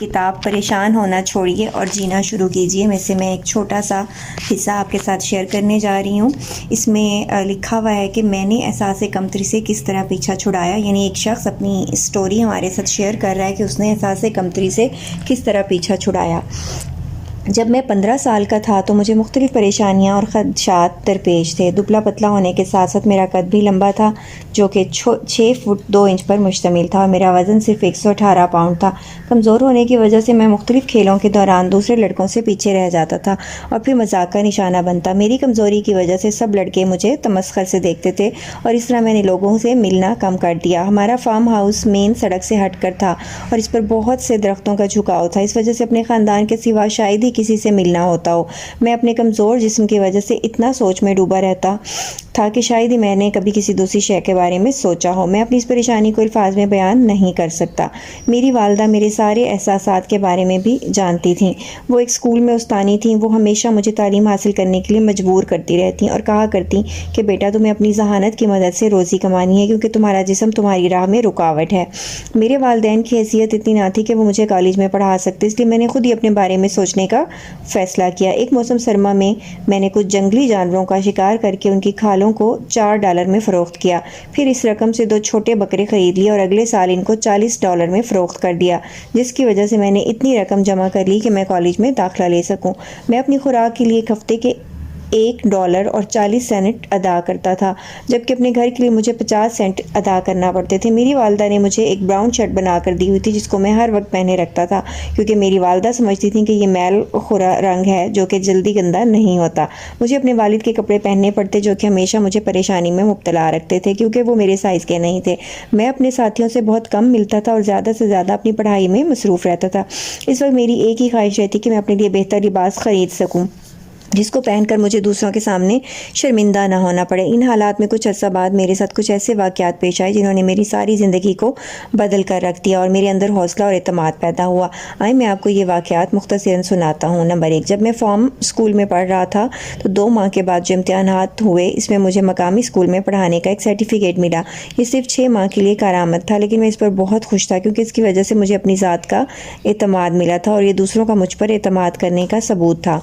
کتاب پریشان ہونا چھوڑیے اور جینا شروع کیجیے میں سے میں ایک چھوٹا سا حصہ آپ کے ساتھ شیئر کرنے جا رہی ہوں۔ اس میں لکھا ہوا ہے کہ میں نے احساس کمتری سے کس طرح پیچھا چھڑایا، یعنی ایک شخص اپنی اسٹوری ہمارے ساتھ شیئر کر رہا ہے کہ اس نے احساس کمتری سے کس طرح پیچھا چھڑایا۔ جب میں 15 سال کا تھا تو مجھے مختلف پریشانیاں اور خدشات درپیش تھے۔ دبلا پتلا ہونے کے ساتھ ساتھ میرا قد بھی لمبا تھا جو کہ 6 فٹ 2 انچ پر مشتمل تھا اور میرا وزن صرف 118 پاؤنڈ تھا۔ کمزور ہونے کی وجہ سے میں مختلف کھیلوں کے دوران دوسرے لڑکوں سے پیچھے رہ جاتا تھا اور پھر مذاق کا نشانہ بنتا۔ میری کمزوری کی وجہ سے سب لڑکے مجھے تمسخر سے دیکھتے تھے اور اس طرح میں نے لوگوں سے ملنا کم کر دیا۔ ہمارا فارم ہاؤس مین سڑک سے ہٹ کر تھا اور اس پر بہت سے درختوں کا جھکاؤ تھا، اس وجہ سے اپنے خاندان کے سوا شاید ہی کسی سے ملنا ہوتا ہو۔ میں اپنے کمزور جسم کی وجہ سے اتنا سوچ میں ڈوبا رہتا تھا کہ شاید ہی میں نے کبھی کسی دوسری شے کے بارے میں سوچا ہو۔ میں اپنی اس پریشانی کو الفاظ میں بیان نہیں کر سکتا۔ میری والدہ میرے سارے احساسات کے بارے میں بھی جانتی تھیں۔ وہ ایک اسکول میں استانی تھیں۔ وہ ہمیشہ مجھے تعلیم حاصل کرنے کے لیے مجبور کرتی رہتی اور کہا کرتی کہ بیٹا تمہیں اپنی ذہانت کی مدد سے روزی کمانی ہے کیونکہ تمہارا جسم تمہاری راہ میں رکاوٹ ہے۔ میرے والدین کی حیثیت اتنی نہ تھی کہ وہ مجھے کالج میں پڑھا سکتے، اس لیے میں نے خود ہی اپنے بارے میں سوچنے کا فیصلہ کیا۔ ایک موسم سرما میں نے کچھ جنگلی جانوروں کا شکار کر کے ان کی کھالوں کو $4 میں فروخت کیا، پھر اس رقم سے 2 چھوٹے بکرے خرید لیے اور اگلے سال ان کو $40 میں فروخت کر دیا، جس کی وجہ سے میں نے اتنی رقم جمع کر لی کہ میں کالج میں داخلہ لے سکوں۔ میں اپنی خوراک کے لیے ایک ہفتے کے $1.40 ادا کرتا تھا، جبکہ اپنے گھر کے لیے مجھے 50 سینٹ ادا کرنا پڑتے تھے۔ میری والدہ نے مجھے ایک براؤن شرٹ بنا کر دی ہوئی تھی جس کو میں ہر وقت پہنے رکھتا تھا کیونکہ میری والدہ سمجھتی تھیں کہ یہ میل خورا رنگ ہے جو کہ جلدی گندا نہیں ہوتا۔ مجھے اپنے والد کے کپڑے پہننے پڑتے جو کہ ہمیشہ مجھے پریشانی میں مبتلا رکھتے تھے کیونکہ وہ میرے سائز کے نہیں تھے۔ میں اپنے ساتھیوں سے بہت کم ملتا تھا اور زیادہ سے زیادہ اپنی پڑھائی میں مصروف رہتا تھا۔ اس وقت میری ایک ہی خواہش رہتی کہ میں اپنے لیے بہتر لباس خرید سکوں جس کو پہن کر مجھے دوسروں کے سامنے شرمندہ نہ ہونا پڑے۔ ان حالات میں کچھ عرصہ بعد میرے ساتھ کچھ ایسے واقعات پیش آئے جنہوں نے میری ساری زندگی کو بدل کر رکھ دیا اور میرے اندر حوصلہ اور اعتماد پیدا ہوا۔ آئے میں آپ کو یہ واقعات مختصراً سناتا ہوں۔ نمبر 1، جب میں فارم اسکول میں پڑھ رہا تھا تو 2 ماہ کے بعد جو امتحانات ہوئے اس میں مجھے مقامی اسکول میں پڑھانے کا ایک سرٹیفکیٹ ملا۔ یہ صرف 6 ماہ کے لیے کارآمد تھا لیکن میں اس پر بہت خوش تھا کیونکہ اس کی وجہ سے مجھے اپنی ذات کا اعتماد ملا تھا اور یہ دوسروں کا مجھ پر اعتماد کرنے کا ثبوت تھا۔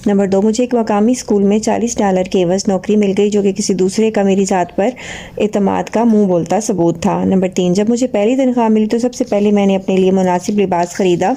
نمبر 2، مجھے ایک مقامی اسکول میں $40 کے عوض نوکری مل گئی جو کہ کسی دوسرے کا میری ذات پر اعتماد کا منہ بولتا ثبوت تھا۔ نمبر 3، جب مجھے پہلی تنخواہ ملی تو سب سے پہلے میں نے اپنے لیے مناسب لباس خریدا۔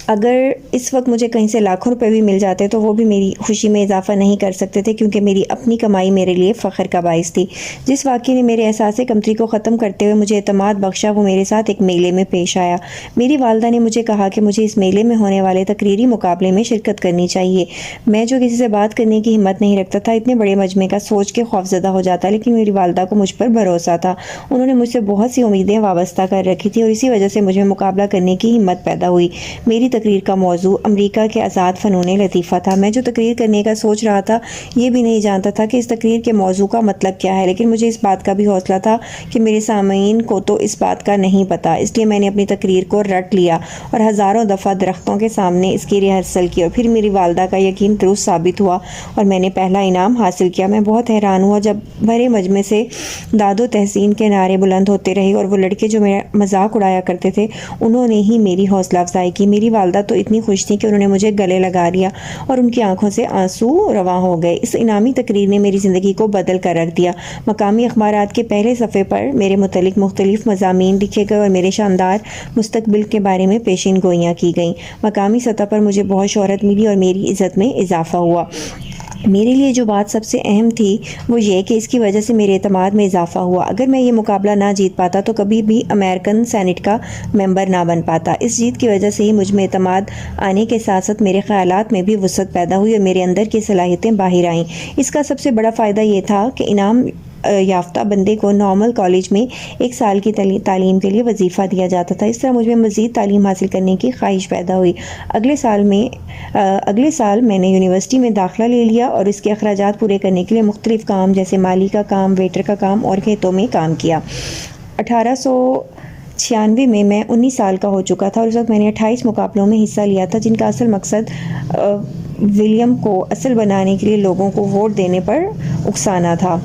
اگر اس وقت مجھے کہیں سے لاکھوں روپے بھی مل جاتے تو وہ بھی میری خوشی میں اضافہ نہیں کر سکتے تھے کیونکہ میری اپنی کمائی میرے لیے فخر کا باعث تھی۔ جس واقعے نے میرے احساس کمتری کو ختم کرتے ہوئے مجھے اعتماد بخشا وہ میرے ساتھ ایک میلے میں پیش آیا۔ میری والدہ نے مجھے کہا کہ مجھے اس میلے میں ہونے والے تقریری مقابلے میں شرکت کرنی چاہیے۔ میں جو کسی سے بات کرنے کی ہمت نہیں رکھتا تھا اتنے بڑے مجمع کا سوچ کے خوفزدہ ہو جاتا، لیکن میری والدہ کو مجھ پر بھروسہ تھا۔ انہوں نے مجھ سے بہت سی امیدیں وابستہ کر رکھی تھی اور اسی وجہ سے مجھ میں مقابلہ کرنے کی ہمت پیدا ہوئی۔ میری تقریر کا موضوع امریکہ کے آزاد فنون لطیفہ تھا۔ میں جو تقریر کرنے کا سوچ رہا تھا یہ بھی نہیں جانتا تھا کہ اس تقریر کے موضوع کا مطلب کیا ہے، لیکن مجھے اس بات کا بھی حوصلہ تھا کہ میرے سامعین کو تو اس بات کا نہیں پتہ، اس لیے میں نے اپنی تقریر کو رٹ لیا اور ہزاروں دفعہ درختوں کے سامنے اس کی ریہرسل کی اور پھر میری والدہ کا یقین درست ثابت ہوا اور میں نے پہلا انعام حاصل کیا۔ میں بہت حیران ہوا جب بھرے مجمع سے داد و تحسین کے نعرے بلند ہوتے رہے اور وہ لڑکے جو میرا مذاق اڑایا کرتے تھے انہوں نے ہی میری حوصلہ افزائی کی۔ میری والدہ تو اتنی خوش تھی کہ انہوں نے مجھے گلے لگا لیا اور ان کی آنکھوں سے آنسو رواں ہو گئے۔ اس انعامی تقریر نے میری زندگی کو بدل کر رکھ دیا۔ مقامی اخبارات کے پہلے صفحے پر میرے متعلق مختلف مضامین لکھے گئے اور میرے شاندار مستقبل کے بارے میں پیشین گوئیاں کی گئیں۔ مقامی سطح پر مجھے بہت شہرت ملی اور میری عزت میں اضافہ ہوا۔ میرے لیے جو بات سب سے اہم تھی وہ یہ کہ اس کی وجہ سے میرے اعتماد میں اضافہ ہوا۔ اگر میں یہ مقابلہ نہ جیت پاتا تو کبھی بھی امریکن سینٹ کا ممبر نہ بن پاتا۔ اس جیت کی وجہ سے ہی مجھ میں اعتماد آنے کے ساتھ ساتھ میرے خیالات میں بھی وسعت پیدا ہوئی اور میرے اندر کی صلاحیتیں باہر آئیں۔ اس کا سب سے بڑا فائدہ یہ تھا کہ انعام یافتہ بندے کو نارمل کالج میں 1 سال کی تعلیم کے لیے وظیفہ دیا جاتا تھا۔ اس طرح مجھ میں مزید تعلیم حاصل کرنے کی خواہش پیدا ہوئی۔ اگلے سال میں نے یونیورسٹی میں داخلہ لے لیا اور اس کے اخراجات پورے کرنے کے لیے مختلف کام جیسے مالی کا کام، ویٹر کا کام اور کھیتوں میں کام کیا۔ 1896 میں 19 سال کا ہو چکا تھا اور اس وقت میں نے 28 مقابلوں میں حصہ لیا تھا جن کا اصل مقصد ولیم کو اصل بنانے کے لیے لوگوں کو ووٹ دینے پر اکسانا تھا۔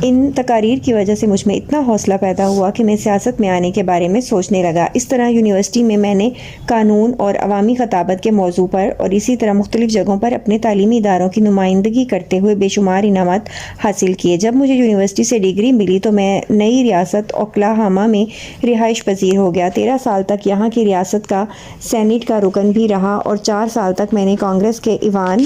ان تقاریر کی وجہ سے مجھ میں اتنا حوصلہ پیدا ہوا کہ میں سیاست میں آنے کے بارے میں سوچنے لگا۔ اس طرح یونیورسٹی میں نے قانون اور عوامی خطابت کے موضوع پر اور اسی طرح مختلف جگہوں پر اپنے تعلیمی اداروں کی نمائندگی کرتے ہوئے بے شمار انعامات حاصل کیے۔ جب مجھے یونیورسٹی سے ڈگری ملی تو میں نئی ریاست اوکلاہوما میں رہائش پذیر ہو گیا۔ 13 سال تک یہاں کی ریاست کا سینیٹ کا رکن بھی رہا اور 4 سال تک میں نے کانگریس کے ایوان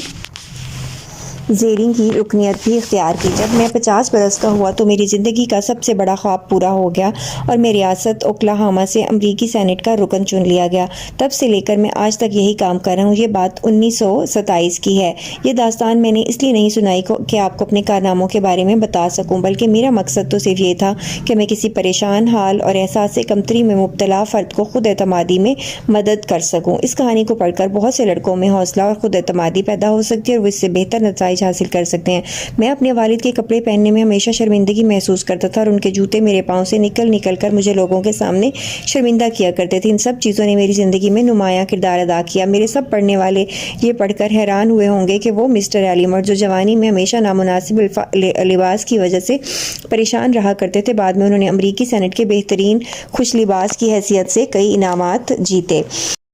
زیریں کی رکنیت بھی اختیار کی۔ جب میں 50 برس کا ہوا تو میری زندگی کا سب سے بڑا خواب پورا ہو گیا اور میں ریاست اوکلاہوما سے امریکی سینیٹ کا رکن چن لیا گیا۔ تب سے لے کر میں آج تک یہی کام کر رہا ہوں۔ یہ بات 1927 کی ہے۔ یہ داستان میں نے اس لیے نہیں سنائی کہ آپ کو اپنے کارناموں کے بارے میں بتا سکوں، بلکہ میرا مقصد تو صرف یہ تھا کہ میں کسی پریشان حال اور احساس کمتری میں مبتلا فرد کو خود اعتمادی میں مدد کر سکوں۔ اس کہانی کو پڑھ کر بہت سے لڑکوں میں حوصلہ اور خود اعتمادی پیدا ہو سکتی ہے اور وہ اس سے بہتر نتائج حاصل کر سکتے ہیں۔ میں اپنے والد کے کپڑے پہننے میں ہمیشہ شرمندگی محسوس کرتا تھا اور ان کے جوتے میرے پاؤں سے نکل کر مجھے لوگوں کے سامنے شرمندہ کیا کرتے تھے۔ ان سب چیزوں نے میری زندگی میں نمایاں کردار ادا کیا۔ میرے سب پڑھنے والے یہ پڑھ کر حیران ہوئے ہوں گے کہ وہ مسٹر ایلیمٹ جو جوانی میں ہمیشہ نامناسب لباس کی وجہ سے پریشان رہا کرتے تھے، بعد میں انہوں نے امریکی سینٹ کے بہترین خوش لباس کی حیثیت سے کئی انعامات جیتے۔